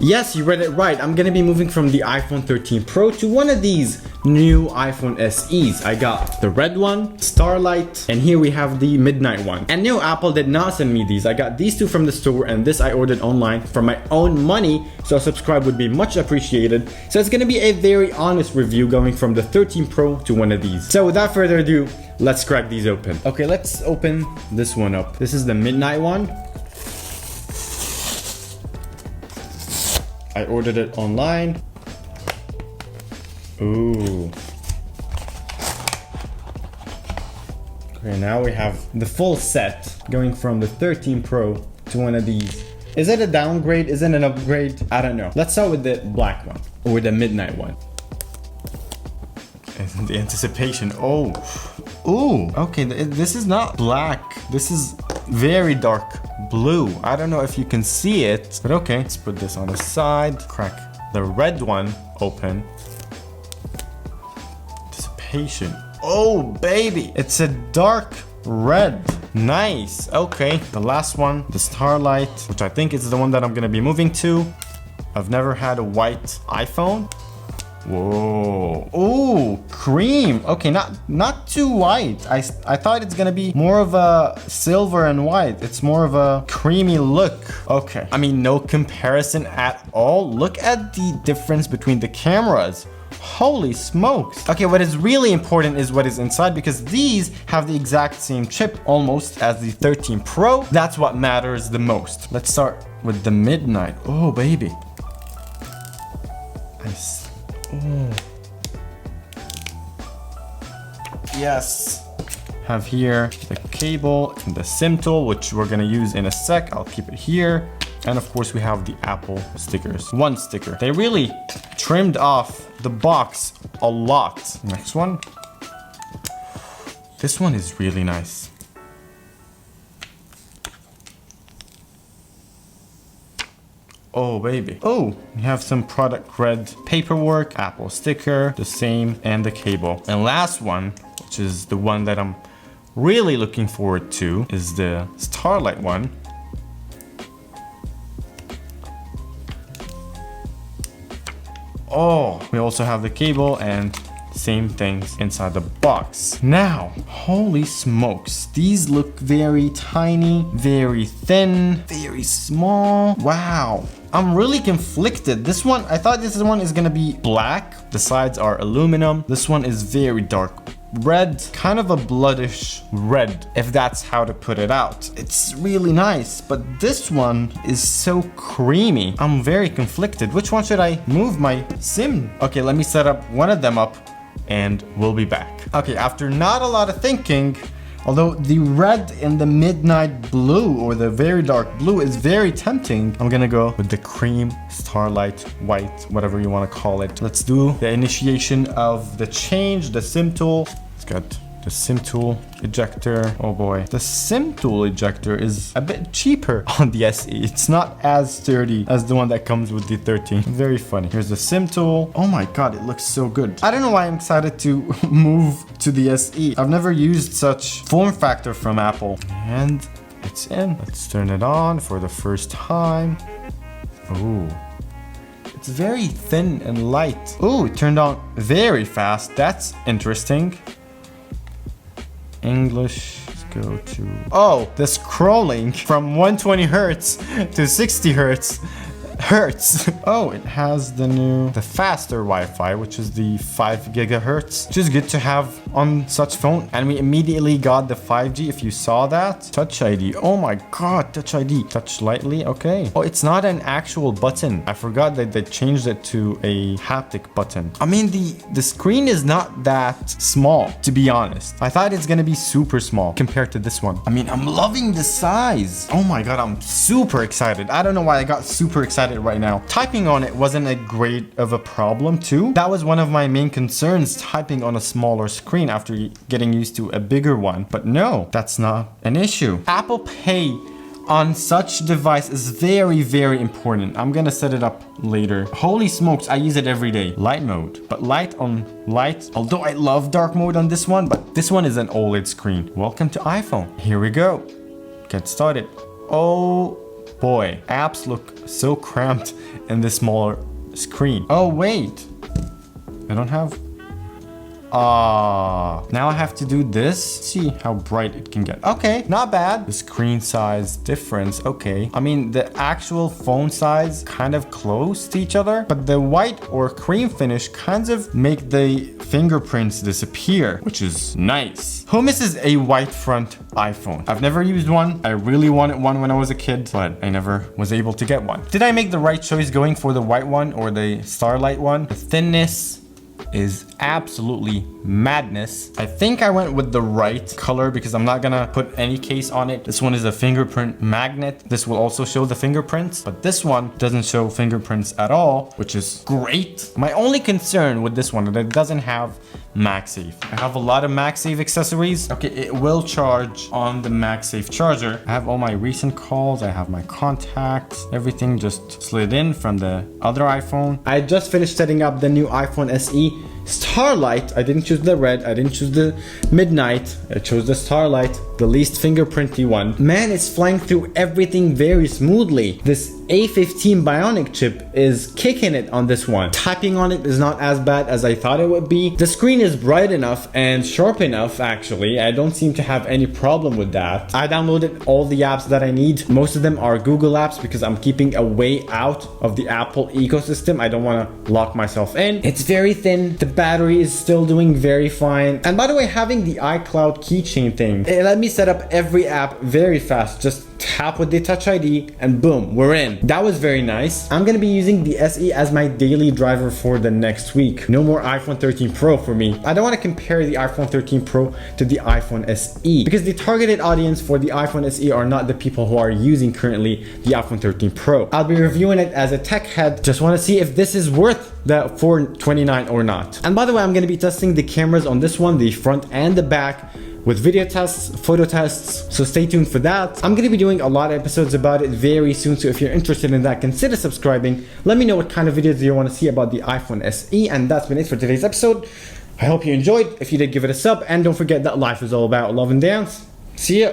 Yes, you read it right. I'm gonna be moving from the iPhone 13 Pro to one of these new iPhone SEs. I got the red one, Starlight, and here we have the midnight one. And no, Apple did not send me these. I got these two from the store, and this I ordered online for my own money, so a subscribe would be much appreciated. So it's gonna be a very honest review going from the 13 Pro to one of these. So without further ado, let's crack these open. Okay, let's open this one up. This is the midnight one. I ordered it online. Ooh. Okay, now we have the full set going from the 13 Pro to one of these. Is it a downgrade? Is it an upgrade? I don't know. Let's start with the black one or the midnight one. And the anticipation. Oh. Ooh. Okay, this is not black. This is very dark blue. I don't know if you can see it, but okay. Let's put this on the side. Crack the red one open. Anticipation. Oh, baby. It's a dark red. Nice. Okay. The last one, the Starlight, which I think is the one that I'm going to be moving to. I've never had a white iPhone. Whoa. Ooh, cream. Okay, not too white. I thought it's gonna be more of a silver and white. It's more of a creamy look. Okay. I mean, no comparison at all. Look at the difference between the cameras. Holy smokes. Okay, what is really important is what is inside, because these have the exact same chip almost as the 13 Pro. That's what matters the most. Let's start with the midnight. Oh, baby. Oh. Yes. Have here the cable and the SIM tool, which we're gonna use in a sec. I'll keep it here. And of course we have the Apple stickers. One sticker. They really trimmed off the box a lot. Next one. This one is really nice. Oh, baby. Oh, we have some product red paperwork, Apple sticker, the same, and the cable. And last one, which is the one that I'm really looking forward to, is the Starlight one. Oh, we also have the cable and same things inside the box. Now, holy smokes, these look very tiny, very thin, very small. Wow. I'm really conflicted. This one, I thought this one is gonna be black. The sides are aluminum. This one is very dark red, kind of a bloodish red, if that's how to put it out. It's really nice, but this one is so creamy. I'm very conflicted. Which one should I move my SIM? Okay, let me set up one of them up and we'll be back. Okay, after not a lot of thinking, although the red and the midnight blue or the very dark blue is very tempting, I'm gonna go with the cream, Starlight, white, whatever you want to call it. Let's do the initiation of the change, the SIM tool. It's got the SIM tool ejector. Oh boy. The SIM tool ejector is a bit cheaper on the SE. It's not as sturdy as the one that comes with the 13. Very funny. Here's the SIM tool. Oh my god, it looks so good. I don't know why I'm excited to move to the SE. I've never used such form factor from Apple. And it's in. Let's turn it on for the first time. Ooh. It's very thin and light. Ooh, it turned on very fast. That's interesting. English, let's go to... Oh, the scrolling from 120 hertz to 60 hertz. Oh, it has the faster Wi-Fi, which is the 5 gigahertz, which is good to have on such phone. And we immediately got the 5G, if you saw that. Touch ID. Oh my god, Touch ID. Touch lightly. Okay. Oh, it's not an actual button. I forgot that they changed it to a haptic button. I mean, the screen is not that small, to be honest. I thought it's gonna be super small compared to this one. I mean, I'm loving the size. Oh my god, I'm super excited. I don't know why I got super excited right now. Typing on it wasn't a great of a problem too. That was one of my main concerns, typing on a smaller screen after getting used to a bigger one. But no, that's not an issue. Apple Pay on such device is very, very important. I'm gonna set it up later. Holy smokes, I use it every day. Light mode, but light on light. Although I love dark mode on this one, but this one is an OLED screen. Welcome to iPhone. Here we go. Get started. Oh boy, apps look so cramped in this smaller screen. Oh wait, I don't have... now I have to do this. See how bright it can get. Okay, not bad. The screen size difference, okay. I mean, the actual phone size kind of close to each other, but the white or cream finish kind of make the fingerprints disappear, which is nice. Who misses a white front iPhone? I've never used one. I really wanted one when I was a kid, but I never was able to get one. Did I make the right choice going for the white one or the Starlight one? The thinness is absolutely madness. I think I went with the right color because I'm not gonna put any case on it. This one is a fingerprint magnet. This will also show the fingerprints, but this one doesn't show fingerprints at all, which is great. My only concern with this one is that it doesn't have MagSafe. I have a lot of MagSafe accessories. Okay, it will charge on the MagSafe charger. I have all my recent calls. I have my contacts. Everything just slid in from the other iPhone. I just finished setting up the new iPhone SE Starlight. I didn't choose the red. I didn't choose the midnight. I chose the Starlight, the least fingerprinty one. Man, it's flying through everything very smoothly. This A15 Bionic chip is kicking it on this one. Typing on it is not as bad as I thought it would be. The screen is bright enough and sharp enough, actually. I don't seem to have any problem with that. I downloaded all the apps that I need. Most of them are Google apps because I'm keeping a way out of the Apple ecosystem. I don't want to lock myself in. It's very thin. The battery is still doing very fine. And by the way, having the iCloud keychain thing, it let me set up every app very fast. Just tap with the Touch ID and boom, we're in. That was very nice. I'm gonna be using the SE as my daily driver for the next week. No more iPhone 13 Pro for me. I don't want to compare the iPhone 13 Pro to the iPhone SE because the targeted audience for the iPhone SE are not the people who are using currently the iPhone 13 Pro. I'll be reviewing it as a tech head. Just want to see if this is worth the $429 or not. And by the way, I'm going to be testing the cameras on this one, the front and the back, with video tests, photo tests, so stay tuned for that. I'm going to be doing a lot of episodes about it very soon, so if you're interested in that, consider subscribing. Let me know what kind of videos you want to see about the iPhone SE, and that's been it for today's episode. I hope you enjoyed. If you did, give it a sub, and don't forget that life is all about love and dance. See ya!